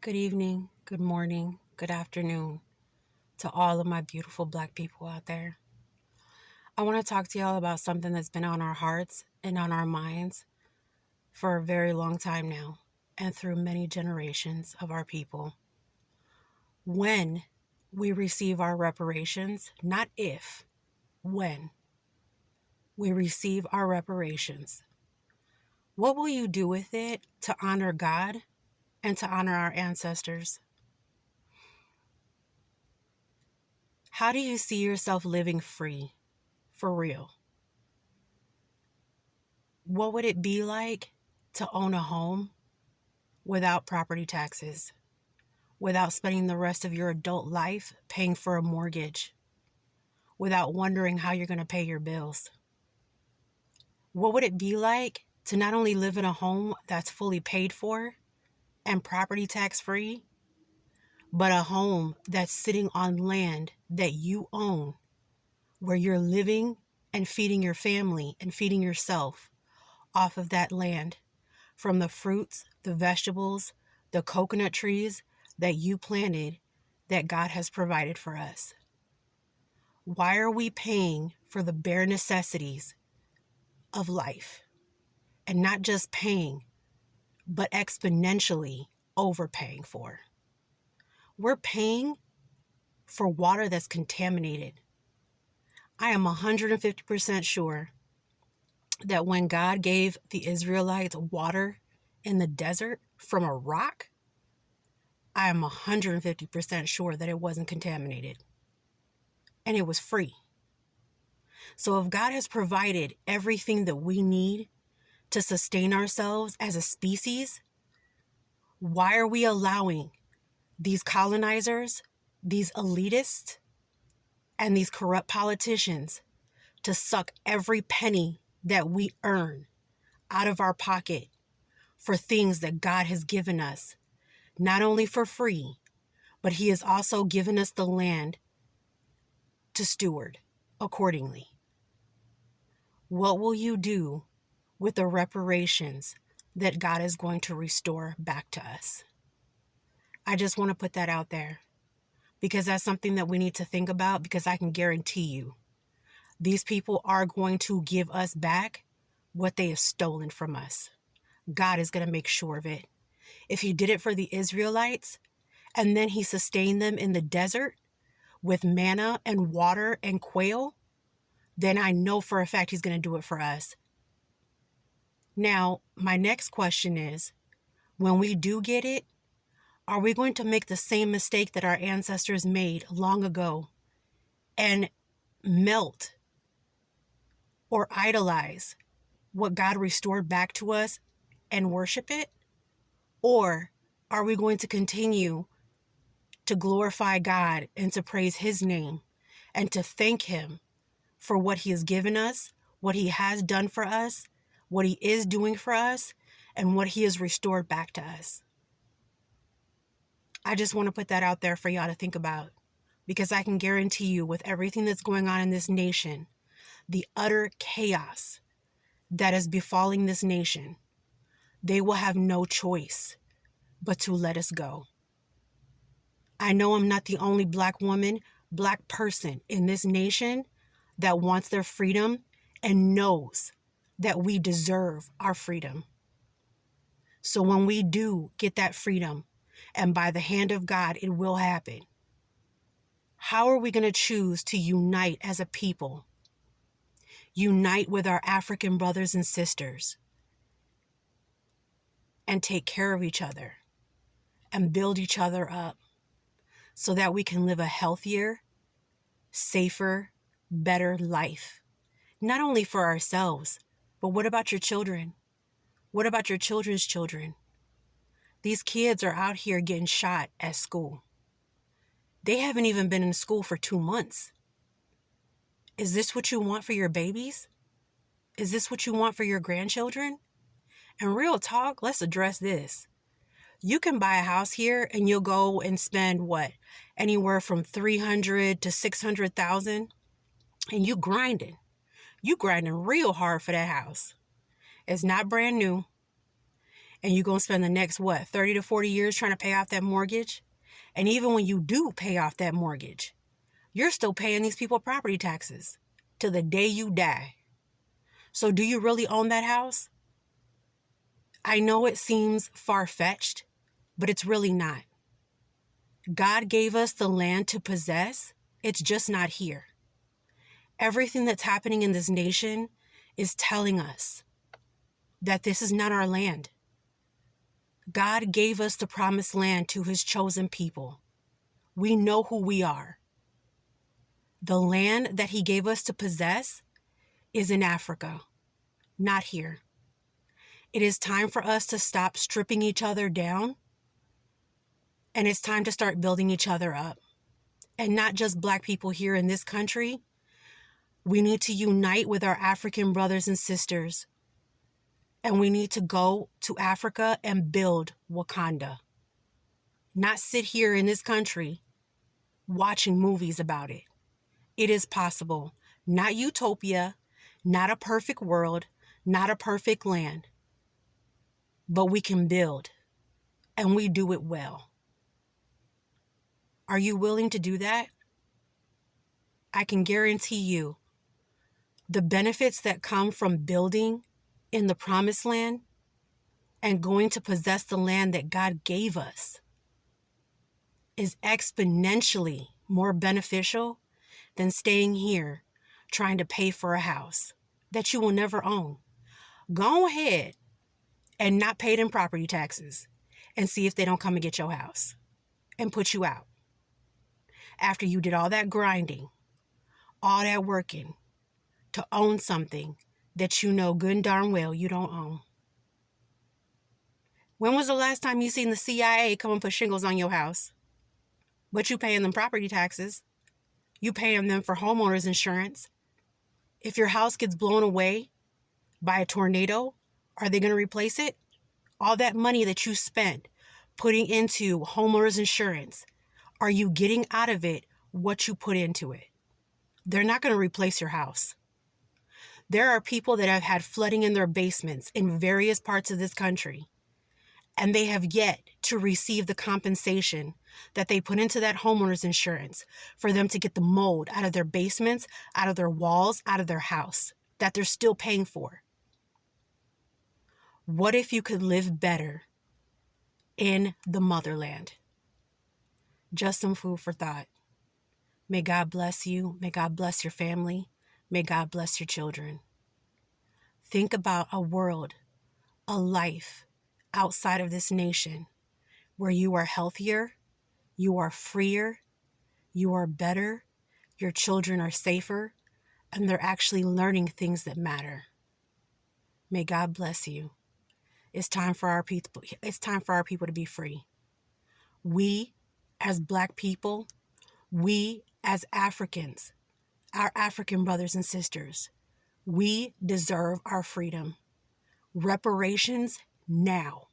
Good evening, good morning, good afternoon to all of my beautiful Black people out there. I want to talk to y'all about something that's been on our hearts and on our minds for a very long time now and through many generations of our people. When we receive our reparations, not if, when we receive our reparations, what will you do with it to honor God and to honor our ancestors? How do you see yourself living free, for real? What would it be like to own a home without property taxes, without spending the rest of your adult life paying for a mortgage, without wondering how you're going to pay your bills? What would it be like to not only live in a home that's fully paid for and property tax free, but a home that's sitting on land that you own, where you're living and feeding your family and feeding yourself off of that land, from the fruits, the vegetables, the coconut trees that you planted that God has provided for us? Why are we paying for the bare necessities of life, and not just paying, but exponentially overpaying for? We're paying for water that's contaminated. I am 150% sure that when God gave the Israelites water in the desert from a rock, I am 150% sure that it wasn't contaminated and it was free. So if God has provided everything that we need to sustain ourselves as a species, why are we allowing these colonizers, these elitists, and these corrupt politicians to suck every penny that we earn out of our pocket for things that God has given us, not only for free, but He has also given us the land to steward accordingly? What will you do with the reparations that God is going to restore back to us? I just want to put that out there because that's something that we need to think about, because I can guarantee you these people are going to give us back what they have stolen from us. God is going to make sure of it. If He did it for the Israelites and then He sustained them in the desert with manna and water and quail, then I know for a fact He's going to do it for us. Now, my next question is, when we do get it, are we going to make the same mistake that our ancestors made long ago and melt or idolize what God restored back to us and worship it? Or are we going to continue to glorify God and to praise His name and to thank Him for what He has given us, what He has done for us, what He is doing for us, and what He has restored back to us? I just want to put that out there for y'all to think about, because I can guarantee you, with everything that's going on in this nation, the utter chaos that is befalling this nation, they will have no choice but to let us go. I know I'm not the only Black woman, Black person in this nation that wants their freedom and knows that we deserve our freedom. So when we do get that freedom, and by the hand of God, it will happen, how are we going to choose to unite as a people? Unite with our African brothers and sisters and take care of each other and build each other up so that we can live a healthier, safer, better life. Not only for ourselves, but what about your children? What about your children's children? These kids are out here getting shot at school. They haven't even been in school for 2 months. Is this what you want for your babies? Is this what you want for your grandchildren? And real talk, let's address this. You can buy a house here and you'll go and spend what? Anywhere from 300 to 600,000, and you grinding. You grinding real hard for that house. It's not brand new. And you're going to spend the next, 30 to 40 years trying to pay off that mortgage? And even when you do pay off that mortgage, you're still paying these people property taxes till the day you die. So do you really own that house? I know it seems far-fetched, but it's really not. God gave us the land to possess. It's just not here. Everything that's happening in this nation is telling us that this is not our land. God gave us the promised land to his chosen people. We know who we are. The land that he gave us to possess is in Africa, not here. It is time for us to stop stripping each other down, and it's time to start building each other up. And not just Black people here in this country. We need to unite with our African brothers and sisters. And we need to go to Africa and build Wakanda. Not sit here in this country watching movies about it. It is possible. Not utopia, not a perfect world, not a perfect land. But we can build, and we do it well. Are you willing to do that? I can guarantee you the benefits that come from building in the promised land and going to possess the land that God gave us is exponentially more beneficial than staying here trying to pay for a house that you will never own. Go ahead and not pay them property taxes and see if they don't come and get your house and put you out. After you did all that grinding, all that working to own something that you know good and darn well you don't own. When was the last time you seen the CIA come and put shingles on your house? But you paying them property taxes. You paying them for homeowners insurance. If your house gets blown away by a tornado, are they going to replace it? All that money that you spent putting into homeowners insurance, are you getting out of it what you put into it? They're not going to replace your house. There are people that have had flooding in their basements in various parts of this country, and they have yet to receive the compensation that they put into that homeowner's insurance for them to get the mold out of their basements, out of their walls, out of their house, that they're still paying for. What if you could live better in the motherland? Just some food for thought. May God bless you. May God bless your family. May God bless your children. Think about a world, a life outside of this nation where you are healthier, you are freer, you are better, your children are safer, and they're actually learning things that matter. May God bless you. It's time for our people. It's time for our people to be free. We, as Black people, we as Africans, our African brothers and sisters, we deserve our freedom. Reparations now.